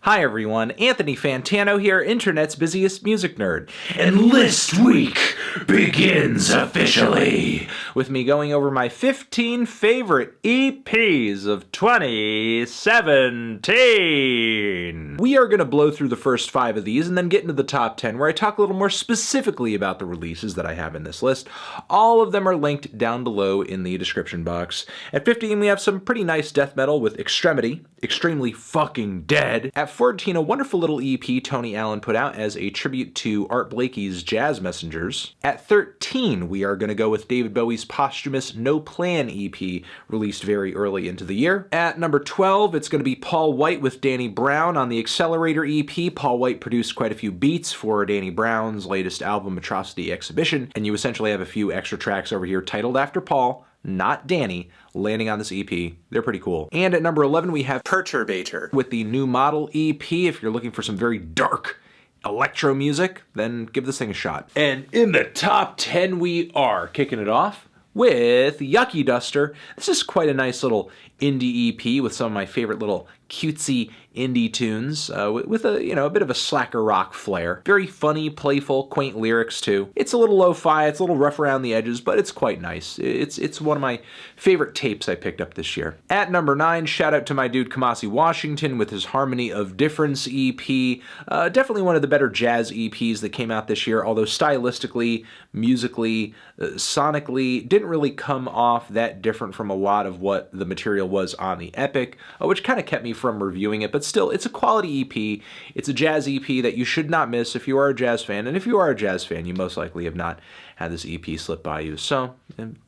Hi everyone, Anthony Fantano here, internet's busiest music nerd. And List Week begins officially with me going over my 15 favorite EPs of 2017. We are going to blow through the first 5 of these and then get into the top 10 where I talk a little more specifically about the releases that I have in this list. All of them are linked down below in the description box. At 15 we have some pretty nice death metal with Extremity, Extremely Fucking Dead. At 14, a wonderful little EP Tony Allen put out as a tribute to Art Blakey's Jazz Messengers. At 13, we are going to go with David Bowie's posthumous No Plan EP, released very early into the year. At number 12, it's going to be Paul White with Danny Brown on the Accelerator EP. Paul White produced quite a few beats for Danny Brown's latest album, Atrocity Exhibition, and you essentially have a few extra tracks over here titled after Paul, not Danny, landing on this EP. They're pretty cool. And at number 11, we have Perturbator with the New Model EP. If you're looking for some very dark electro music, then give this thing a shot. And in the top 10, we are kicking it off with Yucky Duster. This is quite a nice little indie EP with some of my favorite little cutesy indie tunes with a bit of a slacker rock flair. Very funny, playful, quaint lyrics too. It's a little lo-fi, it's a little rough around the edges, but it's quite nice. It's one of my favorite tapes I picked up this year. At number 9, shout out to my dude Kamasi Washington with his Harmony of Difference EP. Definitely one of the better jazz EPs that came out this year, although stylistically, musically, sonically, didn't really come off that different from a lot of what the material was on the Epic, which kind of kept me from reviewing it, but still, it's a quality EP. It's a jazz EP that you should not miss if you are a jazz fan, and if you are a jazz fan, you most likely have not had this EP slip by you, so it's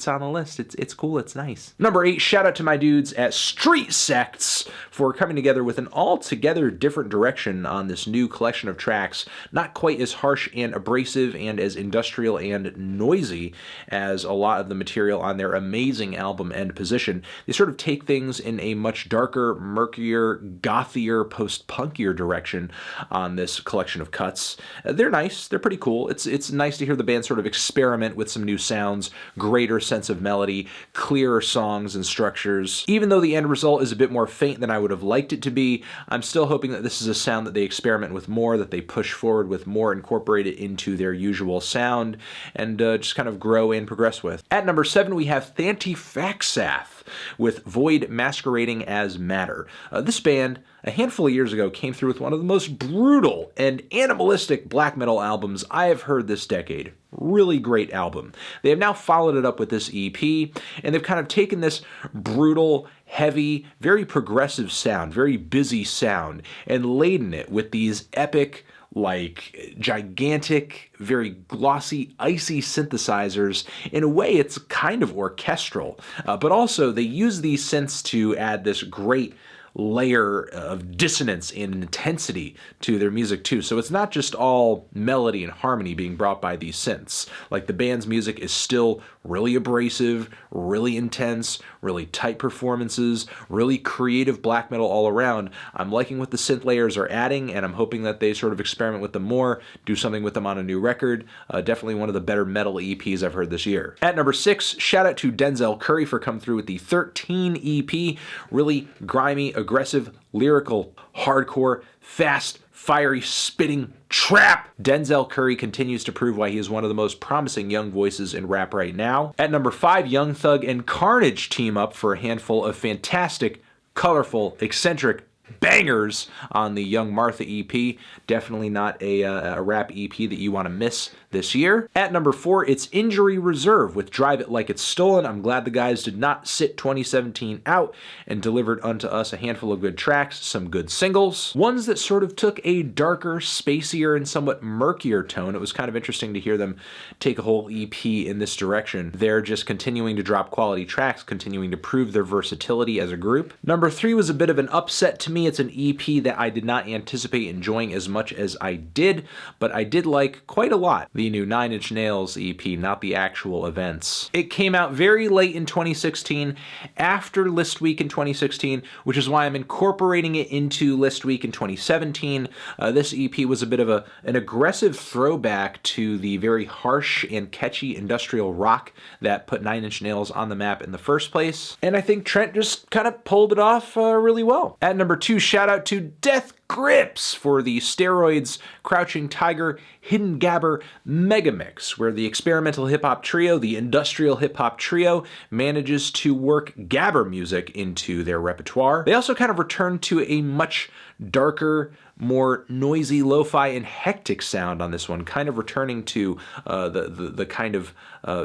on the list. It's cool, it's nice. Number 8, shout out to my dudes at Sects for coming together with an altogether different direction on this new collection of tracks, not quite as harsh and abrasive and as industrial and noisy as a lot of the material on their amazing album End Position. They sort of take things in a much darker, murkier, gothier, post-punkier direction on this collection of cuts. They're nice, they're pretty cool. It's nice to hear the band sort of experiment with some new sounds, greater sense of melody, clearer songs and structures. Even though the end result is a bit more faint than I would have liked it to be, I'm still hoping that this is a sound that they experiment with more, that they push forward with more, incorporate it into their usual sound, and just kind of grow and progress with. At number 7, we have Thantifaxath with Void Masquerading as Matter. This band, a handful of years ago, came through with one of the most brutal and animalistic black metal albums I have heard this decade. Really great album. They have now followed it up with this EP, and they've kind of taken this brutal, heavy, very progressive sound, very busy sound, and laden it with these epic, like gigantic, very glossy, icy synthesizers. In a way, it's kind of orchestral, but also they use these synths to add this great layer of dissonance and intensity to their music too. So it's not just all melody and harmony being brought by these synths. Like, the band's music is still really abrasive, really intense, really tight performances, really creative black metal all around. I'm liking what the synth layers are adding, and I'm hoping that they sort of experiment with them more, do something with them on a new record. Definitely one of the better metal EPs I've heard this year. At number 6, shout out to Denzel Curry for coming through with the 13 EP. Really grimy, aggressive, lyrical, hardcore, fast, fiery, spitting trap. Denzel Curry continues to prove why he is one of the most promising young voices in rap right now. At number 5, Young Thug and Carnage team up for a handful of fantastic, colorful, eccentric bangers on the Young Martha EP. Definitely not a rap EP that you want to miss this year. At number 4, it's Injury Reserve with Drive It Like It's Stolen. I'm glad the guys did not sit 2017 out and delivered unto us a handful of good tracks, some good singles, ones that sort of took a darker, spacier, and somewhat murkier tone. It was kind of interesting to hear them take a whole EP in this direction. They're just continuing to drop quality tracks, continuing to prove their versatility as a group. Number 3 was a bit of an upset to me. It's an EP that I did not anticipate enjoying as much as I did, but I did like quite a lot. The new 9 Inch Nails EP, not the actual events. It came out very late in 2016, after List Week in 2016, which is why I'm incorporating it into List Week in 2017. This EP was a bit of an aggressive throwback to the very harsh and catchy industrial rock that put 9 Inch Nails on the map in the first place, and I think Trent just kind of pulled it off really well. At number 2, shout out to Death Grips for the Steroids, Crouching Tiger, Hidden Gabber, Megamix, where the experimental hip-hop trio, the industrial hip-hop trio, manages to work Gabber music into their repertoire. They also kind of return to a much darker, more noisy, lo-fi, and hectic sound on this one, kind of returning to the kind of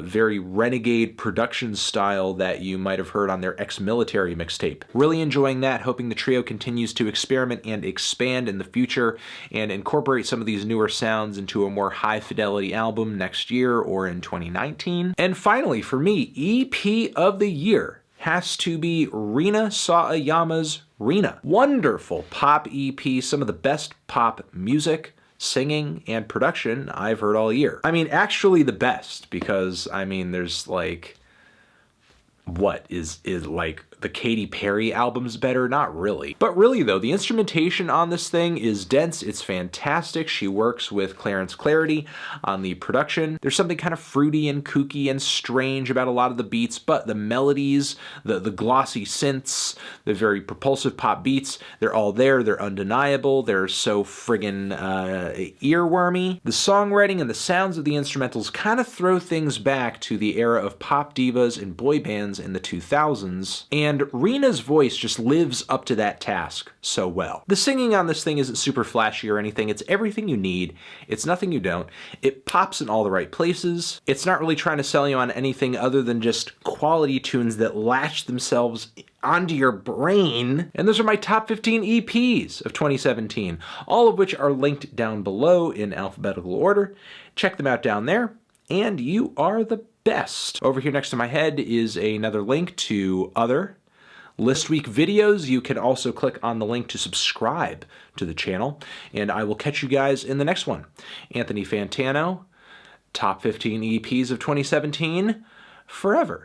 very renegade production style that you might have heard on their ex-military mixtape. Really enjoying that, hoping the trio continues to experiment and expand in the future and incorporate some of these newer sounds into a more high-fidelity album next year or in 2019. And finally, for me, EP of the year has to be Rina Sawayama's Rina. Wonderful pop EP, some of the best pop music, singing, and production I've heard all year. I mean, actually the best, because, I mean, there's like, what, is like the Katy Perry album's better? Not really. But really though, the instrumentation on this thing is dense, it's fantastic. She works with Clarence Clarity on the production. There's something kind of fruity and kooky and strange about a lot of the beats, but the melodies, the glossy synths, the very propulsive pop beats, they're all there, they're undeniable, they're so friggin' earwormy. The songwriting and the sounds of the instrumentals kind of throw things back to the era of pop divas and boy bands in the 2000s, and Rina's voice just lives up to that task so well. The singing on this thing isn't super flashy or anything, it's everything you need, it's nothing you don't, it pops in all the right places, it's not really trying to sell you on anything other than just quality tunes that latch themselves onto your brain. And those are my top 15 EPs of 2017, all of which are linked down below in alphabetical order. Check them out down there, and you are the best. Over here next to my head is another link to other List Week videos. You can also click on the link to subscribe to the channel, and I will catch you guys in the next one. Anthony Fantano, top 15 EPs of 2017, forever.